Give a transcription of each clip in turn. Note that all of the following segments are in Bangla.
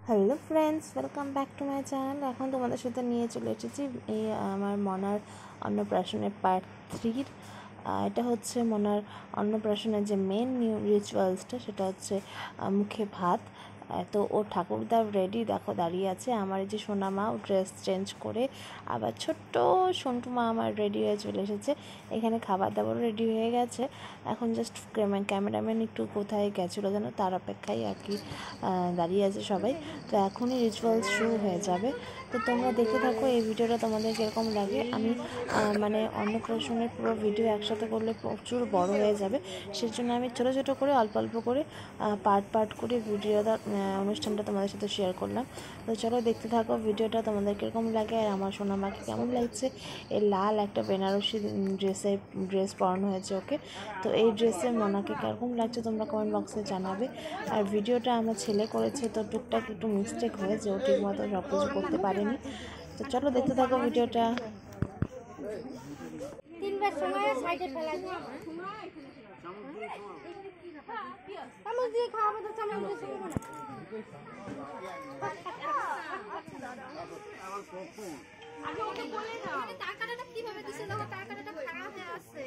Hello friends, welcome back to my channel. এখন তোমাদের সাথে নিয়ে চলে এসেছি এই আমার মনার অন্নপ্রাশনের পার্ট 3। এটা হচ্ছে মনার অন্নপ্রাশনের যে মেন রিচুয়ালসটা, সেটা হচ্ছে মুখে ভাত। তো ও ঠাকুরদা রেডি, দেখো দাঁড়িয়ে আছে। আমার এই যে সোনা মা ড্রেস চেঞ্জ করে, আবার ছোট্ট সন্টু মা আমার রেডি হয়ে চলে এসেছে। এখানে খাবার দাবারও রেডি হয়ে গেছে। এখন জাস্ট ক্যামেরাম্যান একটু কোথায় গেছিলো যেন, তার অপেক্ষায় আর কি দাঁড়িয়ে আছে সবাই। তো এখনই রিচুয়ালস শুরু হয়ে যাবে। তো তোমরা দেখতে থাকো এই ভিডিওটা, তোমাদের কীরকম লাগে। আমি মানে অন্নপ্রাশনের পুরো ভিডিও একসাথে করলে প্রচুর বড় হয়ে যাবে, সেজন্য আমি ছোটো ছোটো করে অল্প অল্প করে পার্ট করে ভিডিওটা অনুষ্ঠানটা তোমাদের সাথে শেয়ার করলাম। তো চলো দেখতে থাকো ভিডিওটা, তোমাদের কীরকম লাগে আর আমার সোনামাকে কেমন লাগছে। এই লাল একটা বেনারসি ড্রেস পরানো হয়েছে ওকে। তো এই ড্রেসে মনাকে কীরকম লাগছে তোমরা কমেন্ট বক্সে জানাবে। আর ভিডিওটা আমার ছেলে করেছে, তো টুকটাক একটু মিস্টেক হয়েছে, ও ঠিক মতো সব কিছু করতে পারেনি। তো চলো দেখতে থাকো ভিডিওটা। তিনবার সময় সাইডে ফেলা যায়, চামচ দিয়ে খাওয়াবো তো চামচ দিয়ে খাবো না। আগে ওকে বলে দাও টাকাটা কিভাবে দিছে, দেখো টাকাটা খারাপ হয়ে আছে,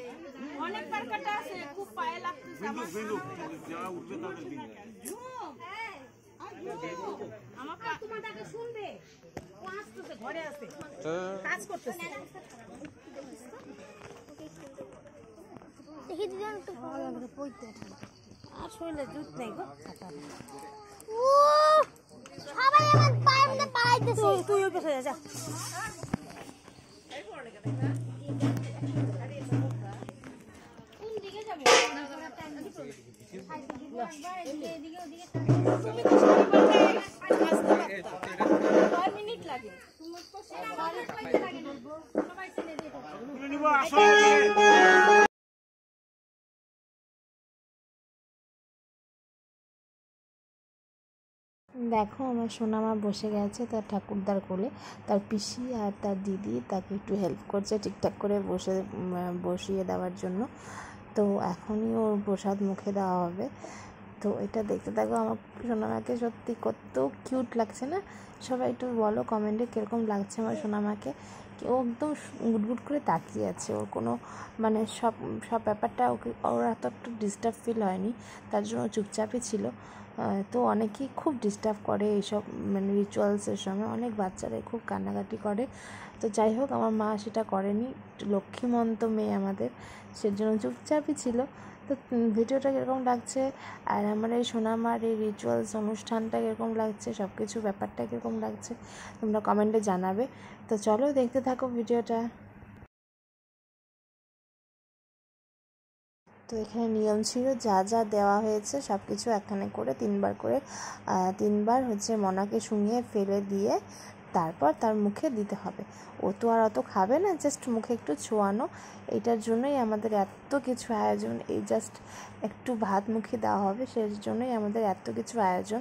অনেক টাকাটা আছে, খুব পায়ে লাগতেছে আমার। বিন্দু যারা উঠবে তাদের দিন আমার পা তোমার টাকা শুনবে, ও আসতেছে ঘরে আছে কাজ করতেছে। দেখি দিদি একটু ভালো লাগে পইতে, আর শরীরে দুধ নেই গো। ও সবাই আমার পায়ের মধ্যে পাইতেছে, তুই ওই পাশে যা। কোন দিকে যাবে? এদিকে ওদিকে তুমি তো কয় মিনিট লাগে? তোমার তো সেরা বাজার পাইতে লাগে না, সবাই ছেলে দিয়ে দাও। তুমি নিবা আসো। দেখো আমার সোনামা বসে গেছে তার ঠাকুরদার কোলে, তার পিসি আর তার দিদি তাকে একটু হেল্প করছে ঠিকঠাক করে বসিয়ে দেওয়ার জন্য। তো এখনই ওর প্রসাদ মুখে দেওয়া হবে। তো এটা দেখতে থাকো, আমার সোনামাকে সত্যি কত কিউট লাগছে না? সবাই একটু বলো কমেন্টে কীরকম লাগছে আমার সোনামাকে। ও একদম গুটগুট করে তাকিয়ে আছে, ওর কোনো মানে সব ব্যাপারটা ওর এত একটু ডিস্টার্ব ফিল হয়নি, তার জন্য চুপচাপই ছিল। তো অনেকেই খুব ডিস্টার্ব করে এইসব মানে রিচুয়ালসের সময়, অনেক বাচ্চারাই খুব কান্নাকাটি করে। তো যাই হোক, আমার মা সেটা করেনি, লক্ষ্মীমন্ত মেয়ে আমাদের, সেজন্য চুপচাপই ছিল। তো ভিডিওটা কীরকম লাগছে আর আমার এই সোনামার এই রিচুয়ালস অনুষ্ঠানটা কীরকম লাগছে, সব কিছু ব্যাপারটা কীরকম লাগছে তোমরা কমেন্টে জানাবে। তো চলো দেখতে থাকো ভিডিওটা। তো এখানে নিয়ম ছিল, যা যা দেওয়া হয়েছে সব কিছু এখানে করে তিনবার হচ্ছে মনাকে শুঙিয়ে ফেলে দিয়ে তারপর তার মুখে দিতে হবে। ও তো আর অত খাবে না, জাস্ট মুখে একটু ছোঁয়ানো, এইটার জন্যই আমাদের এত কিছু আয়োজন। এই জাস্ট একটু ভাত মুখে দেওয়া হবে, সেই জন্যই আমাদের এত কিছু আয়োজন,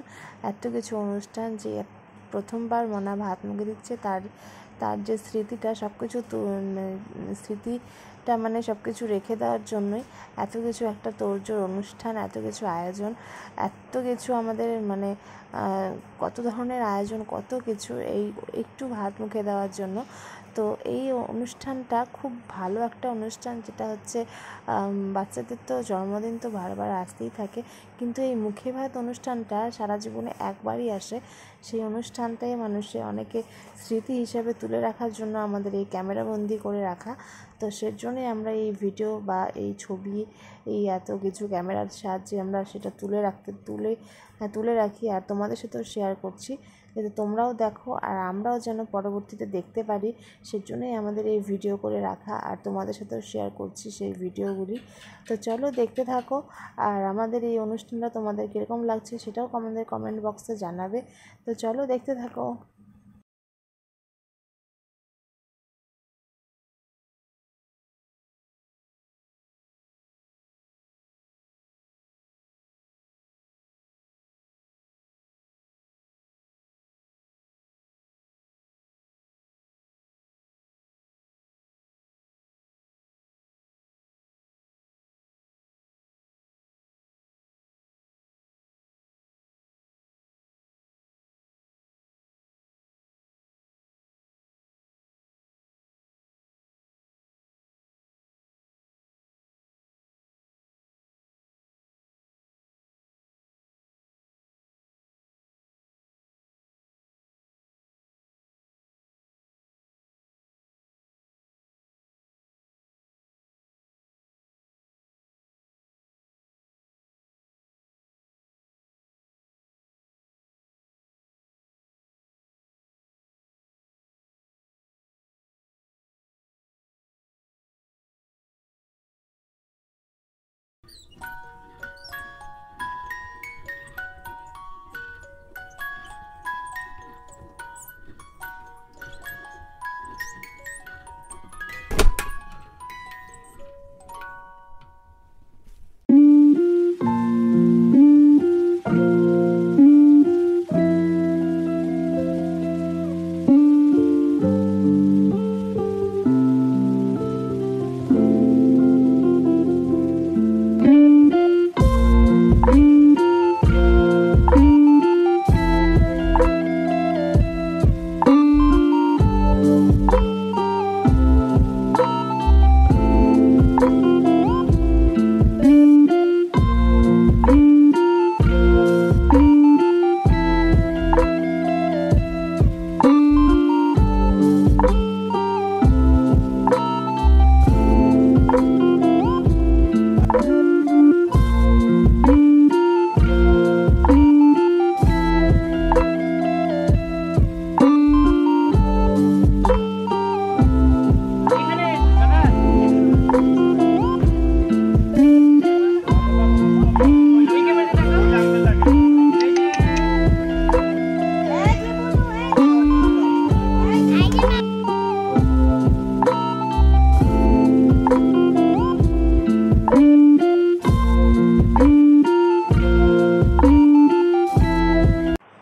এত কিছু অনুষ্ঠান। যে প্রথমবার মনা ভাত মুখে দিচ্ছে, তার যে স্মৃতিটা, সব কিছু স্মৃতিটা মানে সব কিছু রেখে দেওয়ার জন্যই এত কিছু একটা তোড়জোড় অনুষ্ঠান, এত কিছু আয়োজন, এত কিছু আমাদের মানে কত ধরনের আয়োজন, কত কিছু এই একটু ভাত মুখে দেওয়ার জন্য। তো এই অনুষ্ঠানটা খুব ভালো একটা অনুষ্ঠান, যেটা হচ্ছে বাচ্চাদের তো জন্মদিন তো বারবার আসতেই থাকে, কিন্তু এই মুখে ভাত অনুষ্ঠানটা সারা জীবনে একবারই আসে। সেই অনুষ্ঠানটাই মানুষে অনেকে স্মৃতি হিসাবে তুলে রাখার জন্য আমাদের এই ক্যামেরাবন্দি করে রাখা। তো সেজন্যই আমরা এই ভিডিও বা এই ছবি, এই এত কিছু ক্যামেরার সাহায্যে আমরা সেটা তুলে রাখি আর তোমাদের সাথেও শেয়ার করছি, যাতে তোমরাও দেখো আর আমরাও যেন পরবর্তীতে দেখতে পারি। সেজন্যই আমাদের এই ভিডিও করে রাখা আর তোমাদের সাথেও শেয়ার করছি সেই ভিডিওগুলি। তো চলো দেখতে থাকো, আর আমাদের এই অনুষ্ঠানটা তোমাদের কীরকম লাগছে সেটাও আমাদের কমেন্ট বক্সে জানাবে। তো চলো দেখতে থাকো।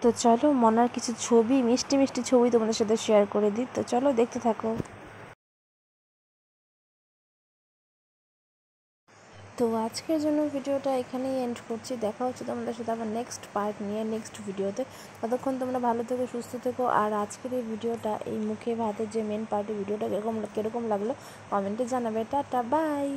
তো চলো মনার কিছু ছবি, মিষ্টি মিষ্টি ছবি তোমাদের সাথে শেয়ার করে দিই। তো চলো দেখতে থাকো। তো আজকের জন্য ভিডিওটা এখানেই এন্ড করছি। দেখা হচ্ছে তোমাদের সাথে আবার নেক্সট পার্ট নিয়ে নেক্সট ভিডিওতে। ততক্ষণ তোমরা ভালো থেকো, সুস্থ থেকো। আর আজকের এই ভিডিওটা, এই মুখে ভাতের যে মেন পার্টি ভিডিওটা কীরকম লাগলো কমেন্টে জানাবে। Tata, by.